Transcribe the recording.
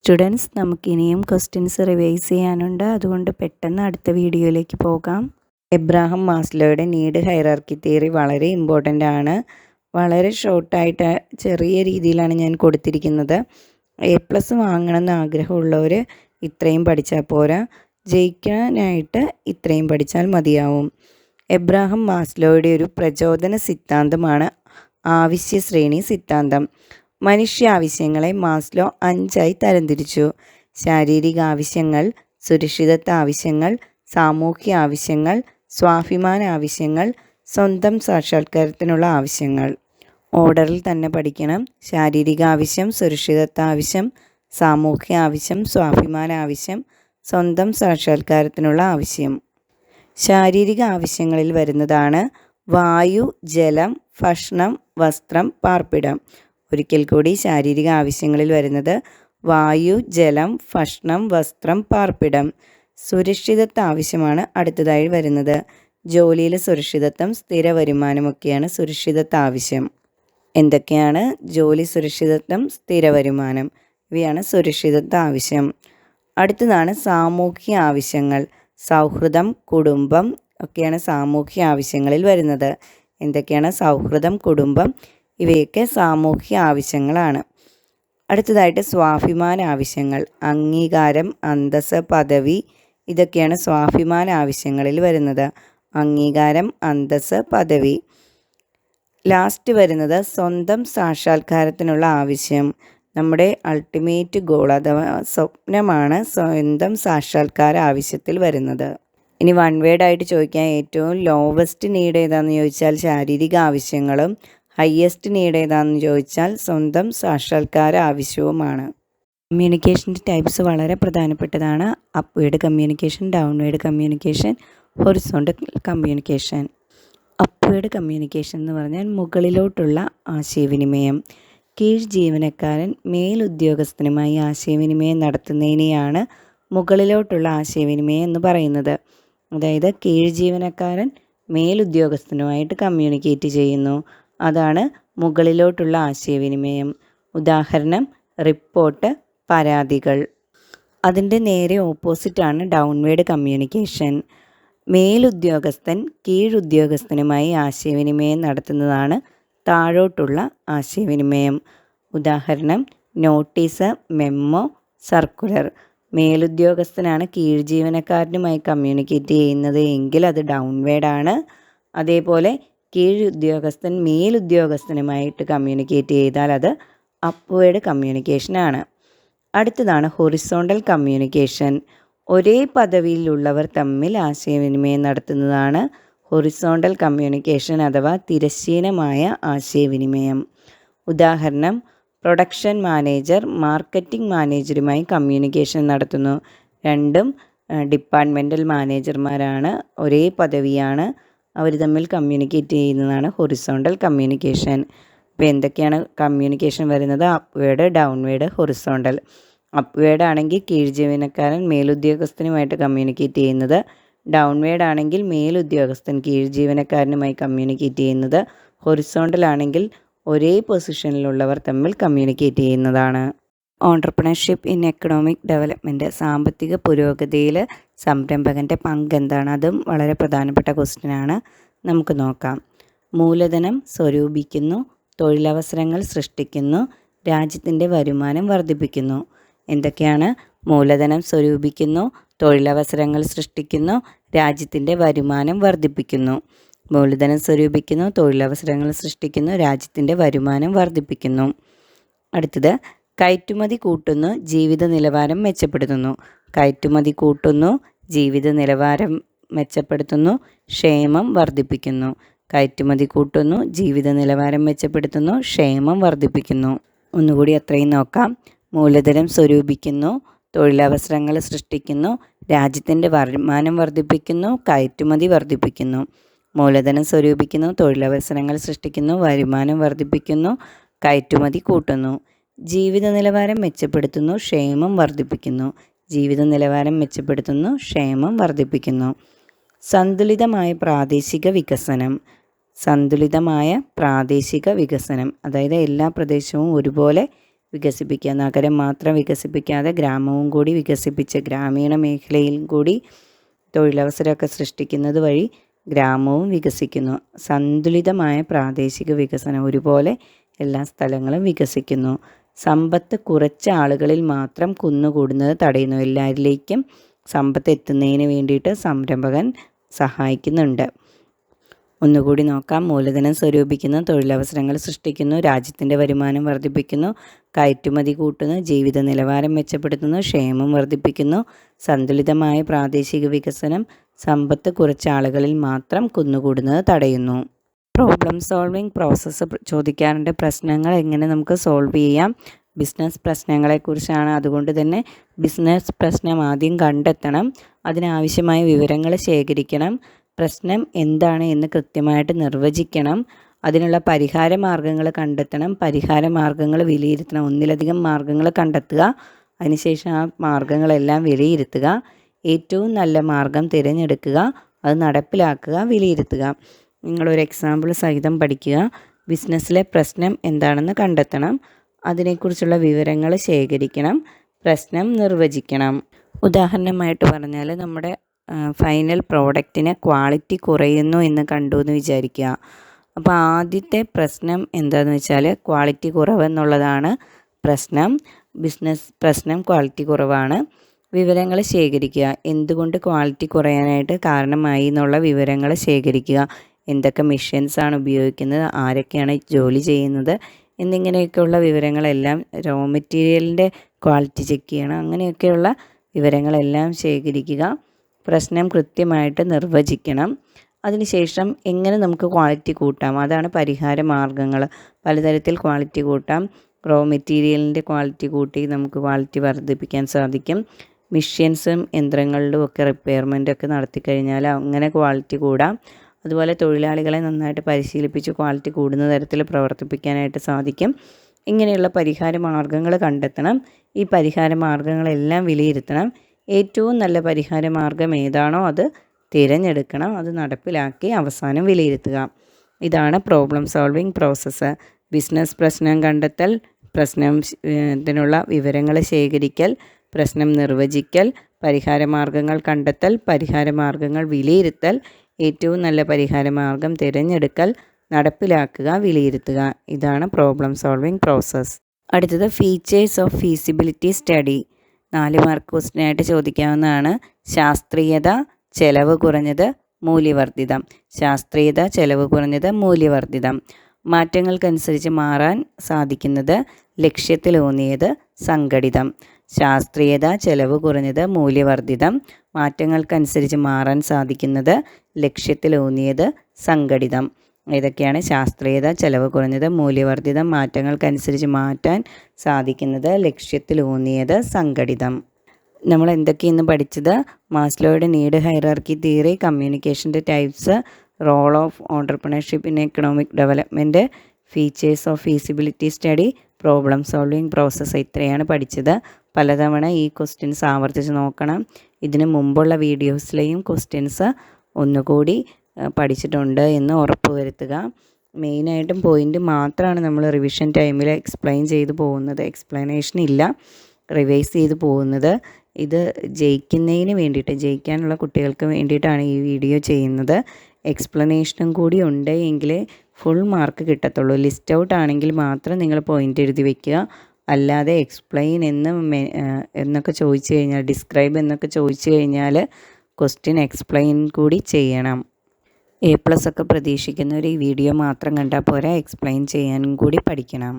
Students, നമുക്കിനിയും questions revise ചെയ്യാനുണ്ട്. അതുകൊണ്ട് പെട്ടെന്ന് അടുത്ത വീഡിയോയിലേക്ക് പോകാം. എബ്രാഹം മാസ്ലോയുടെ നീഡ് ഹൈറാർക്കി തിയറി വളരെ ഇമ്പോർട്ടൻ്റ് ആണ്. വളരെ ഷോർട്ടായിട്ട് ചെറിയ രീതിയിലാണ് ഞാൻ കൊടുത്തിരിക്കുന്നത്. A+ വാങ്ങണമെന്ന് ആഗ്രഹമുള്ളവർ ഇത്രയും പഠിച്ചാൽ പോരാ, ജയിക്കാനായിട്ട് ഇത്രയും പഠിച്ചാൽ മതിയാവും. എബ്രാഹം മാസ്ലോയുടെ ഒരു പ്രചോദന സിദ്ധാന്തമാണ് ആവശ്യ ശ്രേണി സിദ്ധാന്തം. മനുഷ്യ ആവശ്യങ്ങളെ മാസ്ലോ 5ആയി തരംതിരിച്ചു. ശാരീരിക ആവശ്യങ്ങൾ, സുരക്ഷിതത്വ ആവശ്യങ്ങൾ, സാമൂഹ്യ ആവശ്യങ്ങൾ, സ്വാഭിമാന ആവശ്യങ്ങൾ, സ്വന്തം സാക്ഷാത്കാരത്തിനുള്ള ആവശ്യങ്ങൾ. ഓർഡറിൽ തന്നെ പഠിക്കണം. ശാരീരിക ആവശ്യം, സുരക്ഷിതത്വ ആവശ്യം, സാമൂഹ്യ ആവശ്യം, സ്വാഭിമാന ആവശ്യം, സ്വന്തം സാക്ഷാത്കാരത്തിനുള്ള ആവശ്യം. ശാരീരിക ആവശ്യങ്ങളിൽ വരുന്നതാണ് വായു, ജലം, ഭക്ഷണം, വസ്ത്രം, പാർപ്പിടം. ഒരിക്കൽ കൂടി, ശാരീരിക ആവശ്യങ്ങളിൽ വരുന്നത് വായു, ജലം, ഭക്ഷണം, വസ്ത്രം, പാർപ്പിടം. സുരക്ഷിതത്വ ആവശ്യമാണ് അടുത്തതായി വരുന്നത്. ജോലിയിലെ സുരക്ഷിതത്വം, സ്ഥിര വരുമാനമൊക്കെയാണ് സുരക്ഷിതത്വ ആവശ്യം. എന്തൊക്കെയാണ്? ജോലി സുരക്ഷിതത്വം, സ്ഥിര വരുമാനം, ഇവയാണ് സുരക്ഷിതത്വ ആവശ്യം. അടുത്തതാണ് സാമൂഹ്യ ആവശ്യങ്ങൾ. സൗഹൃദം, കുടുംബം ഒക്കെയാണ് സാമൂഹ്യ ആവശ്യങ്ങളിൽ വരുന്നത്. എന്തൊക്കെയാണ്? സൗഹൃദം, കുടുംബം, ഇവയൊക്കെ സാമൂഹ്യ ആവശ്യങ്ങളാണ്. അടുത്തതായിട്ട് സ്വാഭിമാന ആവശ്യങ്ങൾ. അംഗീകാരം, അന്തസ്സ്, പദവി, ഇതൊക്കെയാണ് സ്വാഭിമാന ആവശ്യങ്ങളിൽ വരുന്നത്. അംഗീകാരം, അന്തസ്സ്, പദവി. ലാസ്റ്റ് വരുന്നത് സ്വന്തം സാക്ഷാത്കാരത്തിനുള്ള ആവശ്യം. നമ്മുടെ അൾട്ടിമേറ്റ് ഗോൾ അഥവാ സ്വപ്നമാണ് സ്വന്തം സാക്ഷാത്കാര ആവശ്യത്തിൽ വരുന്നത്. ഇനി വൺ വേർഡായിട്ട് ചോദിക്കാൻ, ഏറ്റവും ലോവസ്റ്റ് നീഡ് ഏതാണെന്ന് ചോദിച്ചാൽ ശാരീരിക ആവശ്യങ്ങളും, ഹയസ്റ്റ് നീഡ് ഏതാണെന്ന് ചോദിച്ചാൽ സ്വന്തം സാക്ഷാത്കാര ആവശ്യവുമാണ്. കമ്മ്യൂണിക്കേഷൻ്റെ ടൈപ്സ് വളരെ പ്രധാനപ്പെട്ടതാണ്. Upward communication, downward communication, horizontal communication. Upward communication എന്ന് പറഞ്ഞാൽ മുകളിലോട്ടുള്ള ആശയവിനിമയം. കീഴ് ജീവനക്കാരൻ മേലുദ്യോഗസ്ഥനുമായി ആശയവിനിമയം നടത്തുന്നതിനെയാണ് മുകളിലോട്ടുള്ള ആശയവിനിമയം എന്ന് പറയുന്നത്. അതായത് കീഴ് ജീവനക്കാരൻ മേലുദ്യോഗസ്ഥനുമായിട്ട് കമ്മ്യൂണിക്കേറ്റ് ചെയ്യുന്നു, അതാണ് മുകളിലോട്ടുള്ള ആശയവിനിമയം. ഉദാഹരണം, റിപ്പോർട്ട്, പരാതികൾ. അതിൻ്റെ നേരെ ഓപ്പോസിറ്റാണ് ഡൗൺവേഡ് കമ്മ്യൂണിക്കേഷൻ. മേലുദ്യോഗസ്ഥൻ കീഴുദ്യോഗസ്ഥനുമായി ആശയവിനിമയം നടത്തുന്നതാണ് താഴോട്ടുള്ള ആശയവിനിമയം. ഉദാഹരണം, നോട്ടീസ്, മെമ്മോ, സർക്കുലർ. മേലുദ്യോഗസ്ഥനാണ് കീഴ് ജീവനക്കാരനുമായി കമ്മ്യൂണിക്കേറ്റ് ചെയ്യുന്നത് എങ്കിൽ അത് ഡൗൺവേഡാണ്. അതേപോലെ കീഴുദ്യോഗസ്ഥൻ മേലുദ്യോഗസ്ഥനുമായിട്ട് കമ്മ്യൂണിക്കേറ്റ് ചെയ്താൽ അത് അപ്വേഡ് കമ്മ്യൂണിക്കേഷനാണ്. അടുത്തതാണ് ഹൊറിസോണ്ടൽ കമ്മ്യൂണിക്കേഷൻ. ഒരേ പദവിയിലുള്ളവർ തമ്മിൽ ആശയവിനിമയം നടത്തുന്നതാണ് ഹൊറിസോണ്ടൽ കമ്മ്യൂണിക്കേഷൻ അഥവാ തിരശ്ചീനമായ ആശയവിനിമയം. ഉദാഹരണം, പ്രൊഡക്ഷൻ മാനേജർ മാർക്കറ്റിംഗ് മാനേജറുമായി കമ്മ്യൂണിക്കേഷൻ നടത്തുന്നു. രണ്ടും ഡിപ്പാർട്ട്മെൻറ്റൽ മാനേജർമാരാണ്, ഒരേ പദവിയാണ്, അവർ തമ്മിൽ കമ്മ്യൂണിക്കേറ്റ് ചെയ്യുന്നതാണ് ഹൊറിസോണ്ടൽ കമ്മ്യൂണിക്കേഷൻ. ഇപ്പോൾ എന്തൊക്കെയാണ് കമ്മ്യൂണിക്കേഷൻ വരുന്നത്? Upward, downward, horizontal. അപ്വേഡ് ആണെങ്കിൽ കീഴ് ജീവനക്കാരൻ മേലുദ്യോഗസ്ഥനുമായിട്ട് കമ്മ്യൂണിക്കേറ്റ് ചെയ്യുന്നത്. ഡൗൺവേഡ് ആണെങ്കിൽ മേലുദ്യോഗസ്ഥൻ കീഴ് ജീവനക്കാരനുമായി കമ്മ്യൂണിക്കേറ്റ് ചെയ്യുന്നത്. ഹൊറിസോണ്ടൽ ആണെങ്കിൽ ഒരേ പൊസിഷനിലുള്ളവർ തമ്മിൽ കമ്മ്യൂണിക്കേറ്റ് ചെയ്യുന്നതാണ്. ഓൺട്രപ്രണർഷിപ്പ് ഇൻ എക്കണോമിക് ഡെവലപ്മെൻറ്റ്, സാമ്പത്തിക പുരോഗതിയിൽ സംരംഭകൻ്റെ പങ്ക് എന്താണ്? അതും വളരെ പ്രധാനപ്പെട്ട ക്വസ്റ്റ്യനാണ്. നമുക്ക് നോക്കാം. മൂലധനം സ്വരൂപിക്കുന്നു, തൊഴിലവസരങ്ങൾ സൃഷ്ടിക്കുന്നു, രാജ്യത്തിൻ്റെ വരുമാനം വർദ്ധിപ്പിക്കുന്നു. എന്തൊക്കെയാണ്? മൂലധനം സ്വരൂപിക്കുന്നു, തൊഴിലവസരങ്ങൾ സൃഷ്ടിക്കുന്നു, രാജ്യത്തിൻ്റെ വരുമാനം വർദ്ധിപ്പിക്കുന്നു. മൂലധനം സ്വരൂപിക്കുന്നു, തൊഴിലവസരങ്ങൾ സൃഷ്ടിക്കുന്നു, രാജ്യത്തിൻ്റെ വരുമാനം വർദ്ധിപ്പിക്കുന്നു. അടുത്തത്, കയറ്റുമതി കൂട്ടുന്നു, ജീവിത നിലവാരം മെച്ചപ്പെടുത്തുന്നു. കയറ്റുമതി കൂട്ടുന്നു, ജീവിത നിലവാരം മെച്ചപ്പെടുത്തുന്നു, ക്ഷേമം വർദ്ധിപ്പിക്കുന്നു. കയറ്റുമതി കൂട്ടുന്നു, ജീവിത നിലവാരം മെച്ചപ്പെടുത്തുന്നു, ക്ഷേമം വർദ്ധിപ്പിക്കുന്നു. ഒന്നുകൂടി അത്രയും നോക്കാം. മൂലധനം സ്വരൂപിക്കുന്നു, തൊഴിലവസരങ്ങൾ സൃഷ്ടിക്കുന്നു, രാജ്യത്തിൻ്റെ വരുമാനം വർദ്ധിപ്പിക്കുന്നു, കയറ്റുമതി വർദ്ധിപ്പിക്കുന്നു. മൂലധനം സ്വരൂപിക്കുന്നു, തൊഴിലവസരങ്ങൾ സൃഷ്ടിക്കുന്നു, വരുമാനം വർദ്ധിപ്പിക്കുന്നു, കയറ്റുമതി കൂട്ടുന്നു. ജീവിത നിലവാരം മെച്ചപ്പെടുത്തുന്നു, ക്ഷേമം വർദ്ധിപ്പിക്കുന്നു. ജീവിത നിലവാരം മെച്ചപ്പെടുത്തുന്നു, ക്ഷേമം വർദ്ധിപ്പിക്കുന്നു. സന്തുലിതമായ പ്രാദേശിക വികസനം. സന്തുലിതമായ പ്രാദേശിക വികസനം, അതായത് എല്ലാ പ്രദേശവും ഒരുപോലെ വികസിപ്പിക്കുക. നഗരം മാത്രം വികസിപ്പിക്കാതെ ഗ്രാമവും കൂടി വികസിപ്പിച്ച് ഗ്രാമീണ മേഖലയിൽ കൂടി തൊഴിലവസരമൊക്കെ സൃഷ്ടിക്കുന്നത് വഴി ഗ്രാമവും വികസിക്കുന്നു. സന്തുലിതമായ പ്രാദേശിക വികസനം, ഒരുപോലെ എല്ലാ സ്ഥലങ്ങളും വികസിക്കുന്നു. സമ്പത്ത് കുറച്ച് ആളുകളിൽ മാത്രം കുന്നുകൂടുന്നത് തടയുന്നു. എല്ലാവരിലേക്കും സമ്പത്ത് എത്തുന്നതിന് വേണ്ടിയിട്ട് സംരംഭകൻ സഹായിക്കുന്നുണ്ട്. ഒന്നുകൂടി നോക്കാം. മൂലധനം സ്വരൂപിക്കുന്നു, തൊഴിലവസരങ്ങൾ സൃഷ്ടിക്കുന്നു, രാജ്യത്തിൻ്റെ വരുമാനം വർദ്ധിപ്പിക്കുന്നു, കയറ്റുമതി കൂട്ടുന്നു, ജീവിത നിലവാരം മെച്ചപ്പെടുത്തുന്നു, ക്ഷേമം വർദ്ധിപ്പിക്കുന്നു. സന്തുലിതമായ പ്രാദേശിക വികസനം സമ്പത്ത് കുറച്ച് ആളുകളിൽ മാത്രം കുന്നുകൂടുന്നത് തടയുന്നു. പ്രോബ്ലം സോൾവിങ് പ്രോസസ്സ് ചോദിക്കാറുണ്ട്. പ്രശ്നങ്ങൾ എങ്ങനെ നമുക്ക് സോൾവ് ചെയ്യാം? ബിസിനസ് പ്രശ്നങ്ങളെക്കുറിച്ചാണ്. അതുകൊണ്ട് തന്നെ ബിസിനസ് പ്രശ്നം ആദ്യം കണ്ടെത്തണം, അതിനാവശ്യമായ വിവരങ്ങൾ ശേഖരിക്കണം, പ്രശ്നം എന്താണ് എന്ന് കൃത്യമായിട്ട് നിർവചിക്കണം, അതിനുള്ള പരിഹാര മാർഗ്ഗങ്ങൾ കണ്ടെത്തണം, പരിഹാര മാർഗ്ഗങ്ങൾ വിലയിരുത്തണം. ഒന്നിലധികം മാർഗ്ഗങ്ങൾ കണ്ടെത്തുക, അതിനുശേഷം ആ മാർഗ്ഗങ്ങളെല്ലാം വിലയിരുത്തുക, ഏറ്റവും നല്ല മാർഗ്ഗം തിരഞ്ഞെടുക്കുക, അത് നടപ്പിലാക്കുക, വിലയിരുത്തുക. നിങ്ങളൊരു എക്സാമ്പിൾ സഹിതം പഠിക്കുക. ബിസിനസ്സിലെ പ്രശ്നം എന്താണെന്ന് കണ്ടെത്തണം, അതിനെക്കുറിച്ചുള്ള വിവരങ്ങൾ ശേഖരിക്കണം, പ്രശ്നം നിർവചിക്കണം. ഉദാഹരണമായിട്ട് പറഞ്ഞാൽ നമ്മുടെ ഫൈനൽ പ്രോഡക്റ്റിന് ക്വാളിറ്റി കുറയുന്നു എന്ന് കണ്ടു എന്ന് വിചാരിക്കുക. അപ്പോൾ ആദ്യത്തെ പ്രശ്നം എന്താണെന്ന് വെച്ചാൽ ക്വാളിറ്റി കുറവെന്നുള്ളതാണ് പ്രശ്നം. ബിസിനസ് പ്രശ്നം ക്വാളിറ്റി കുറവാണ്. വിവരങ്ങൾ ശേഖരിക്കുക. എന്തുകൊണ്ട് ക്വാളിറ്റി കുറയാനായിട്ട് കാരണമായി എന്നുള്ള വിവരങ്ങൾ ശേഖരിക്കുക. എന്തൊക്കെ മെഷീൻസാണ് ഉപയോഗിക്കുന്നത്, ആരൊക്കെയാണ് ജോലി ചെയ്യുന്നത് എന്നിങ്ങനെയൊക്കെയുള്ള വിവരങ്ങളെല്ലാം, റോ മെറ്റീരിയലിൻ്റെ ക്വാളിറ്റി ചെക്ക് ചെയ്യണം, അങ്ങനെയൊക്കെയുള്ള വിവരങ്ങളെല്ലാം ശേഖരിക്കുക. പ്രശ്നം കൃത്യമായിട്ട് നിർവചിക്കണം. അതിനുശേഷം എങ്ങനെ നമുക്ക് ക്വാളിറ്റി കൂട്ടാം, അതാണ് പരിഹാര മാർഗ്ഗങ്ങൾ. പലതരത്തിൽ ക്വാളിറ്റി കൂട്ടാം. റോ മെറ്റീരിയലിൻ്റെ ക്വാളിറ്റി കൂട്ടി നമുക്ക് ക്വാളിറ്റി വർദ്ധിപ്പിക്കാൻ സാധിക്കും. മെഷീൻസും യന്ത്രങ്ങളിലും ഒക്കെ റിപ്പയർമെൻറ്റൊക്കെ നടത്തിക്കഴിഞ്ഞാൽ അങ്ങനെ ക്വാളിറ്റി കൂടാം. അതുപോലെ തൊഴിലാളികളെ നന്നായിട്ട് പരിശീലിപ്പിച്ച് ക്വാളിറ്റി കൂടുന്ന തരത്തിൽ പ്രവർത്തിപ്പിക്കാനായിട്ട് സാധിക്കും. ഇങ്ങനെയുള്ള പരിഹാര മാർഗ്ഗങ്ങൾ കണ്ടെത്തണം. ഈ പരിഹാര മാർഗ്ഗങ്ങളെല്ലാം വിലയിരുത്തണം. ഏറ്റവും നല്ല പരിഹാര മാർഗ്ഗം ഏതാണോ അത് തിരഞ്ഞെടുക്കണം, അത് നടപ്പിലാക്കി അവസാനം വിലയിരുത്തുക. ഇതാണ് പ്രോബ്ലം സോൾവിങ് പ്രോസസ്സ്. ബിസിനസ് പ്രശ്നം കണ്ടെത്തൽ, പ്രശ്നത്തിനുള്ള വിവരങ്ങൾ ശേഖരിക്കൽ, പ്രശ്നം നിർവചിക്കൽ, പരിഹാര മാർഗ്ഗങ്ങൾ കണ്ടെത്തൽ, പരിഹാര മാർഗ്ഗങ്ങൾ വിലയിരുത്തൽ, ഏറ്റവും നല്ല പരിഹാര മാർഗ്ഗം തിരഞ്ഞെടുക്കൽ, നടപ്പിലാക്കുക, വിലയിരുത്തുക. ഇതാണ് പ്രോബ്ലം സോൾവിങ് പ്രോസസ്സ്. അടുത്തത് features of feasibility study. 4 mark ക്വസ്റ്റ്യനായിട്ട് ചോദിക്കാവുന്നതാണ്. ശാസ്ത്രീയത, ചെലവ് കുറഞ്ഞത്, മൂല്യവർദ്ധിതം. ശാസ്ത്രീയത, ചെലവ് കുറഞ്ഞത്, മൂല്യവർദ്ധിതം. മാറ്റങ്ങൾക്കനുസരിച്ച് മാറാൻ സാധിക്കുന്നത്, ലക്ഷ്യത്തിലൂന്നിയത്, സംഘടിതം. ശാസ്ത്രീയത, ചെലവ് കുറഞ്ഞത്, മൂല്യവർദ്ധിതം. മാറ്റങ്ങൾക്കനുസരിച്ച് മാറാൻ സാധിക്കുന്നത്, ലക്ഷ്യത്തിലൂന്നിയത്, സംഘടിതം. ഏതൊക്കെയാണ്? ശാസ്ത്രീയത, ചെലവ് കുറഞ്ഞത്, മൂല്യവർദ്ധിതം. മാറ്റങ്ങൾക്കനുസരിച്ച് മാറ്റാൻ സാധിക്കുന്നത്, ലക്ഷ്യത്തിലൂന്നിയത്, സംഘടിതം. നമ്മൾ എന്തൊക്കെയെന്ന് പഠിച്ചത്? മാസ്ലോയുടെ നീഡ് ഹൈറാർക്കി തിയറി, കമ്മ്യൂണിക്കേഷൻ്റെ types, role of entrepreneurship in economic development, features of feasibility study, problem solving process. ഇത്രയാണ് പഠിച്ചത്. പലതവണ ഈ ക്വസ്റ്റ്യൻസ് ആവർത്തിച്ച് നോക്കണം. ഇതിന് മുമ്പുള്ള വീഡിയോസിലെയും ക്വസ്റ്റ്യൻസ് ഒന്നുകൂടി പഠിച്ചിട്ടുണ്ട് എന്ന് ഉറപ്പുവരുത്തുക. മെയിനായിട്ടും പോയിൻ്റ് മാത്രമാണ് നമ്മൾ റിവിഷൻ ടൈമിൽ എക്സ്പ്ലെയിൻ ചെയ്ത് പോകുന്നത്. എക്സ്പ്ലനേഷൻ ഇല്ല, റിവൈസ് ചെയ്ത് പോകുന്നത്. ഇത് ജയിക്കുന്നതിന് വേണ്ടിയിട്ട്, ജയിക്കാനുള്ള കുട്ടികൾക്ക് വേണ്ടിയിട്ടാണ് ഈ വീഡിയോ ചെയ്യുന്നത്. എക്സ്പ്ലനേഷനും കൂടി ഉണ്ട് എങ്കിൽ ഫുൾ മാർക്ക് കിട്ടത്തുള്ളൂ. ലിസ്റ്റ് ഔട്ട് ആണെങ്കിൽ മാത്രം നിങ്ങൾ പോയിൻ്റ് എഴുതി വയ്ക്കുക. അല്ലാതെ എക്സ്പ്ലെയിൻ എന്നൊക്കെ ചോദിച്ചു കഴിഞ്ഞാൽ, ഡിസ്ക്രൈബ് എന്നൊക്കെ ചോദിച്ചു കഴിഞ്ഞാൽ ക്വസ്റ്റ്യൻ എക്സ്പ്ലെയിൻ കൂടി ചെയ്യണം. A+ ഒക്കെ പ്രതീക്ഷിക്കുന്നവർ ഈ വീഡിയോ മാത്രം കണ്ടാൽ പോരാ, എക്സ്പ്ലെയിൻ ചെയ്യാനും കൂടി പഠിക്കണം.